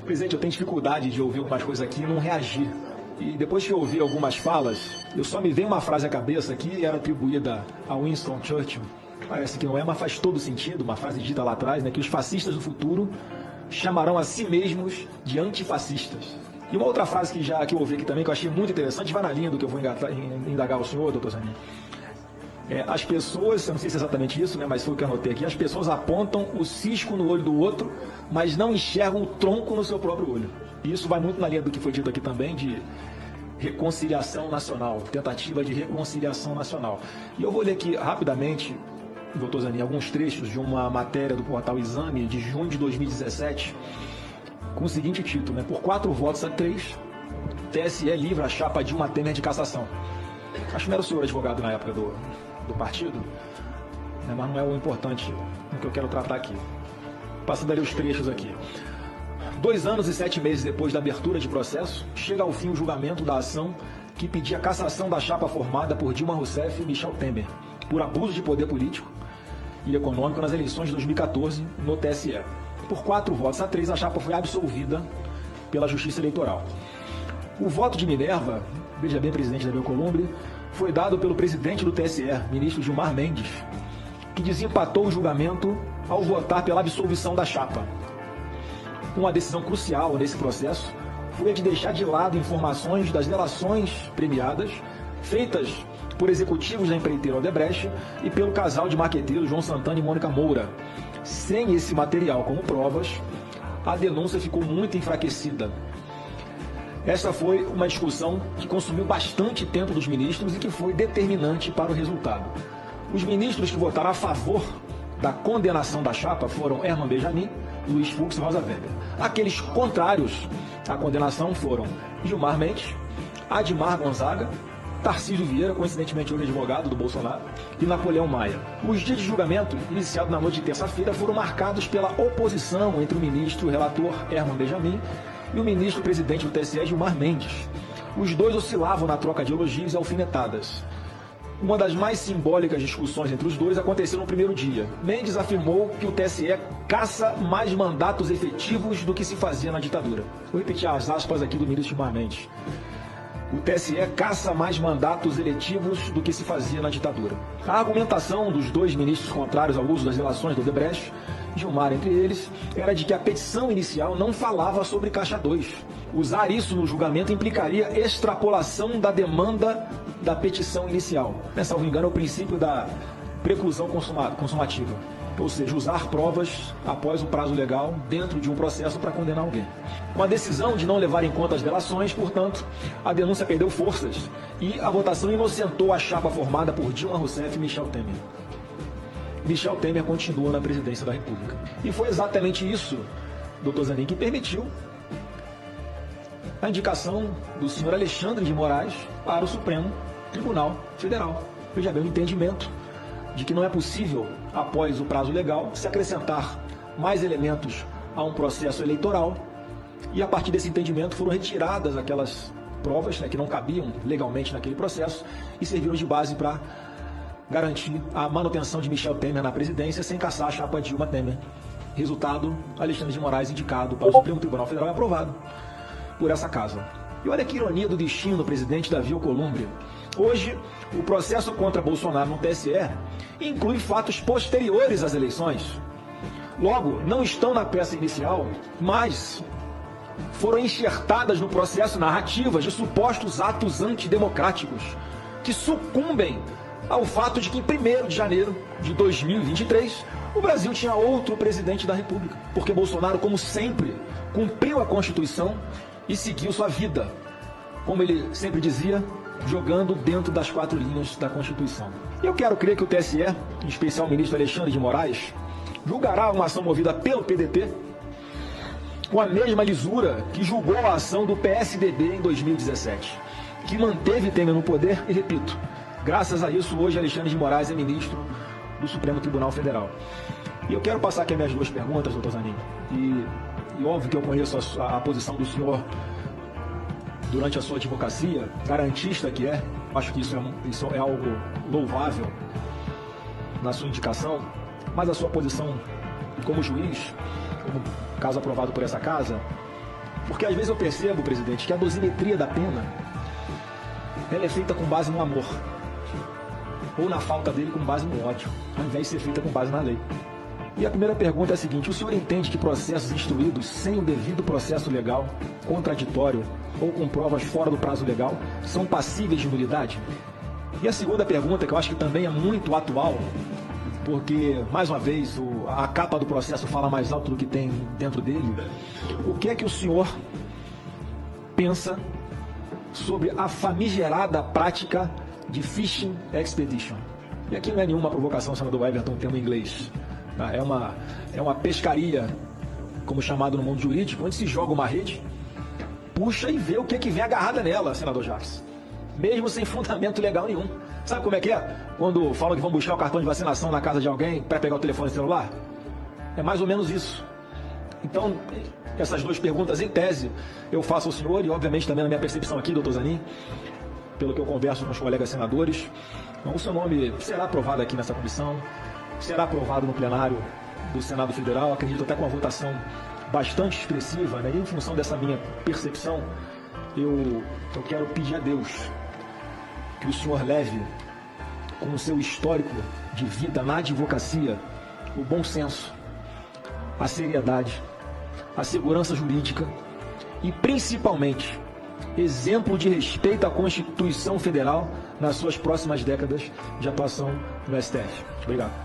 Presidente, eu tenho dificuldade de ouvir algumas coisas aqui e não reagir. E depois que eu ouvi algumas falas, eu só me veio uma frase à cabeça que era atribuída a Winston Churchill. Parece que não é, mas faz todo sentido, uma frase dita lá atrás, né, que os fascistas do futuro chamarão a si mesmos de antifascistas. E uma outra frase que eu ouvi aqui também, que eu achei muito interessante, vai na linha do que eu vou indagar o senhor, doutor Zanin. As pessoas, eu não sei se é exatamente isso, né, mas foi o que eu anotei aqui, as pessoas apontam o cisco no olho do outro, mas não enxergam o tronco no seu próprio olho. E isso vai muito na linha do que foi dito aqui também, de reconciliação nacional, tentativa de reconciliação nacional. E eu vou ler aqui rapidamente, doutor Zanin, alguns trechos de uma matéria do portal Exame, de junho de 2017, com o seguinte título, né, por 4 votos a 3, TSE livra a chapa Dilma Temer de cassação. Acho que não era o senhor advogado na época do partido, né, mas não é o importante no que eu quero tratar aqui. Passando ali os trechos aqui. 2 anos e 7 meses depois da abertura de processo, chega ao fim o julgamento da ação que pedia a cassação da chapa formada por Dilma Rousseff e Michel Temer, por abuso de poder político e econômico nas eleições de 2014 no TSE. Por 4 votos a 3, a chapa foi absolvida pela Justiça Eleitoral. O voto de Minerva, veja bem, presidente da Colômbia, foi dado pelo presidente do TSE, ministro Gilmar Mendes, que desempatou o julgamento ao votar pela absolvição da chapa. Uma decisão crucial nesse processo foi a de deixar de lado informações das delações premiadas feitas por executivos da empreiteira Odebrecht e pelo casal de marqueteiros João Santana e Mônica Moura. Sem esse material como provas, a denúncia ficou muito enfraquecida. Essa foi uma discussão que consumiu bastante tempo dos ministros e que foi determinante para o resultado. Os ministros que votaram a favor da condenação da chapa foram Herman Benjamin, Luiz Fux e Rosa Weber. Aqueles contrários à condenação foram Gilmar Mendes, Admar Gonzaga, Tarcísio Vieira, coincidentemente hoje advogado do Bolsonaro, e Napoleão Maia. Os dias de julgamento, iniciado na noite de terça-feira, foram marcados pela oposição entre o ministro relator Herman Benjamin e o ministro presidente do TSE, Gilmar Mendes. Os dois oscilavam na troca de elogios e alfinetadas. Uma das mais simbólicas discussões entre os dois aconteceu no primeiro dia. Mendes afirmou que o TSE caça mais mandatos efetivos do que se fazia na ditadura. Vou repetir as aspas aqui do ministro Gilmar Mendes. O TSE caça mais mandatos eletivos do que se fazia na ditadura. A argumentação dos dois ministros contrários ao uso das delações do Odebrecht, Gilmar entre eles, era de que a petição inicial não falava sobre Caixa 2. Usar isso no julgamento implicaria extrapolação da demanda da petição inicial. Salvo engano, é o princípio da preclusão consumativa. Ou seja, usar provas após o prazo legal dentro de um processo para condenar alguém. Com a decisão de não levar em conta as delações, portanto, a denúncia perdeu forças e a votação inocentou a chapa formada por Dilma Rousseff e Michel Temer. Michel Temer continua na presidência da República. E foi exatamente isso, doutor Zanin, que permitiu a indicação do senhor Alexandre de Moraes para o Supremo Tribunal Federal. Veja bem, o entendimento de que não é possível, após o prazo legal, se acrescentar mais elementos a um processo eleitoral, e a partir desse entendimento foram retiradas aquelas provas, né, que não cabiam legalmente naquele processo e serviram de base para garantir a manutenção de Michel Temer na presidência sem caçar a chapa Dilma Temer. Resultado, Alexandre de Moraes indicado para o Supremo Tribunal Federal e aprovado por essa casa. E olha que ironia do destino do presidente Davi Alcolumbre. Hoje, o processo contra Bolsonaro no TSE inclui fatos posteriores às eleições. Logo, não estão na peça inicial, mas foram enxertadas no processo narrativas de supostos atos antidemocráticos que sucumbem ao fato de que em 1º de janeiro de 2023 o Brasil tinha outro presidente da República, porque Bolsonaro, como sempre, cumpriu a Constituição e seguiu sua vida, como ele sempre dizia, jogando dentro das 4 linhas da Constituição. E eu quero crer que o TSE, em especial o ministro Alexandre de Moraes, julgará uma ação movida pelo PDT com a mesma lisura que julgou a ação do PSDB em 2017, que manteve Temer no poder e, repito, graças a isso, hoje Alexandre de Moraes é ministro do Supremo Tribunal Federal. E eu quero passar aqui as minhas 2 perguntas, doutor Zanin, e óbvio que eu conheço a posição do senhor durante a sua advocacia, garantista que é, acho que isso é algo louvável na sua indicação, mas a sua posição como juiz, como caso aprovado por essa casa, Porque às vezes eu percebo, presidente, que a dosimetria da pena ela é feita com base no amor, ou na falta dele com base no ódio, ao invés de ser feita com base na lei. E a primeira pergunta é a seguinte: o senhor entende que processos instruídos sem o devido processo legal, contraditório ou com provas fora do prazo legal, são passíveis de nulidade? E a segunda pergunta, que eu acho que também é muito atual, porque, mais uma vez, a capa do processo fala mais alto do que tem dentro dele. O que é que o senhor pensa sobre a famigerada prática de Fishing Expedition? E aqui não é nenhuma provocação, senador Everton, um termo em inglês. É uma pescaria, como chamado no mundo jurídico, onde se joga uma rede, puxa e vê o que vem agarrada nela, senador Jacques. Mesmo sem fundamento legal nenhum. Sabe como é que é? Quando falam que vão buscar o cartão de vacinação na casa de alguém para pegar o telefone celular? É mais ou menos isso. Então, essas duas perguntas, em tese, eu faço ao senhor e, obviamente, também na minha percepção aqui, doutor Zanin, pelo que eu converso com os colegas senadores, o seu nome será aprovado aqui nessa comissão, será aprovado no plenário do Senado Federal, acredito até com uma votação bastante expressiva, né? E em função dessa minha percepção, eu quero pedir a Deus que o senhor leve, com o seu histórico de vida na advocacia, o bom senso, a seriedade, a segurança jurídica e, principalmente, exemplo de respeito à Constituição Federal nas suas próximas décadas de atuação no STF. Muito obrigado.